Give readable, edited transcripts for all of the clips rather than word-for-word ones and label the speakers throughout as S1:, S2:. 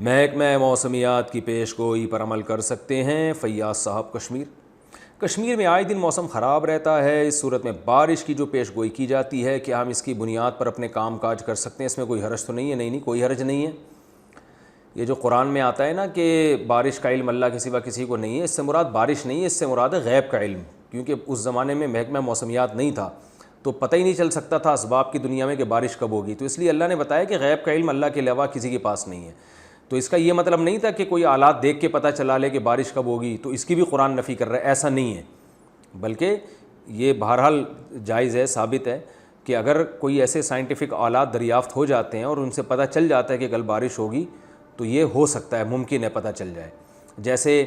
S1: محکمہ موسمیات کی پیش گوئی پر عمل کر سکتے ہیں فیاض صاحب کشمیر میں آئے دن موسم خراب رہتا ہے، اس صورت میں بارش کی جو پیش گوئی کی جاتی ہے کہ ہم اس کی بنیاد پر اپنے کام کاج کر سکتے ہیں، اس میں کوئی حرج تو نہیں ہے؟ نہیں، کوئی حرج نہیں ہے۔ یہ جو قرآن میں آتا ہے نا کہ بارش کا علم اللہ کے سوا کسی کو نہیں ہے، اس سے مراد بارش نہیں ہے، اس سے مراد ہے غیب کا علم، کیونکہ اس زمانے میں محکمہ موسمیات نہیں تھا تو پتہ ہی نہیں چل سکتا تھا اسباب کی دنیا میں کہ بارش کب ہوگی، تو اس لیے اللہ نے بتایا کہ غیب کا علم اللہ کے علاوہ کسی کے پاس نہیں ہے۔ تو اس کا یہ مطلب نہیں تھا کہ کوئی آلات دیکھ کے پتہ چلا لے کہ بارش کب ہوگی، تو اس کی بھی قرآن نفی کر رہا ہے، ایسا نہیں ہے، بلکہ یہ بہرحال جائز ہے، ثابت ہے کہ اگر کوئی ایسے سائنٹیفک آلات دریافت ہو جاتے ہیں اور ان سے پتہ چل جاتا ہے کہ کل بارش ہوگی تو یہ ہو سکتا ہے، ممکن ہے پتہ چل جائے۔ جیسے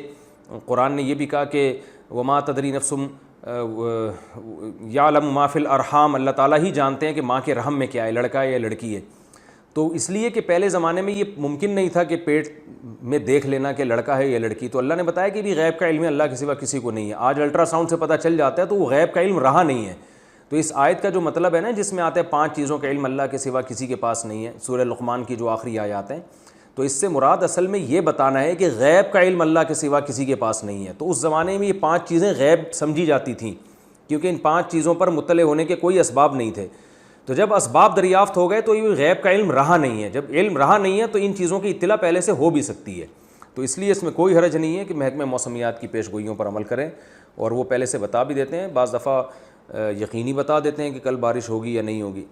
S1: قرآن نے یہ بھی کہا کہ وما تدری نفس یعلم ما فی الارحام، اللہ تعالیٰ ہی جانتے ہیں کہ ماں کے رحم میں کیا ہے، لڑکا ہے یا لڑکی ہے۔ تو اس لیے کہ پہلے زمانے میں یہ ممکن نہیں تھا کہ پیٹ میں دیکھ لینا کہ لڑکا ہے یا لڑکی، تو اللہ نے بتایا کہ بھی غیب کا علم اللہ کے سوا کسی کو نہیں ہے۔ آج الٹرا ساؤنڈ سے پتہ چل جاتا ہے تو وہ غیب کا علم رہا نہیں ہے۔ تو اس آیت کا جو مطلب ہے نا، جس میں آتے ہیں 5 چیزوں کا علم اللہ کے سوا کسی کے پاس نہیں ہے، سورہ لقمان کی جو آخری آیات ہیں، تو اس سے مراد اصل میں یہ بتانا ہے کہ غیب کا علم اللہ کے سوا کسی کے پاس نہیں ہے۔ تو اس زمانے میں یہ 5 چیزیں غیب سمجھی جاتی تھیں، کیونکہ ان 5 چیزوں پر مطلع ہونے کے کوئی اسباب نہیں تھے۔ تو جب اسباب دریافت ہو گئے تو یہ غیب کا علم رہا نہیں ہے۔ جب علم رہا نہیں ہے تو ان چیزوں کی اطلاع پہلے سے ہو بھی سکتی ہے، تو اس لیے اس میں کوئی حرج نہیں ہے کہ محکمہ موسمیات کی پیش گوئیوں پر عمل کریں، اور وہ پہلے سے بتا بھی دیتے ہیں، بعض دفعہ یقینی بتا دیتے ہیں کہ کل بارش ہوگی یا نہیں ہوگی۔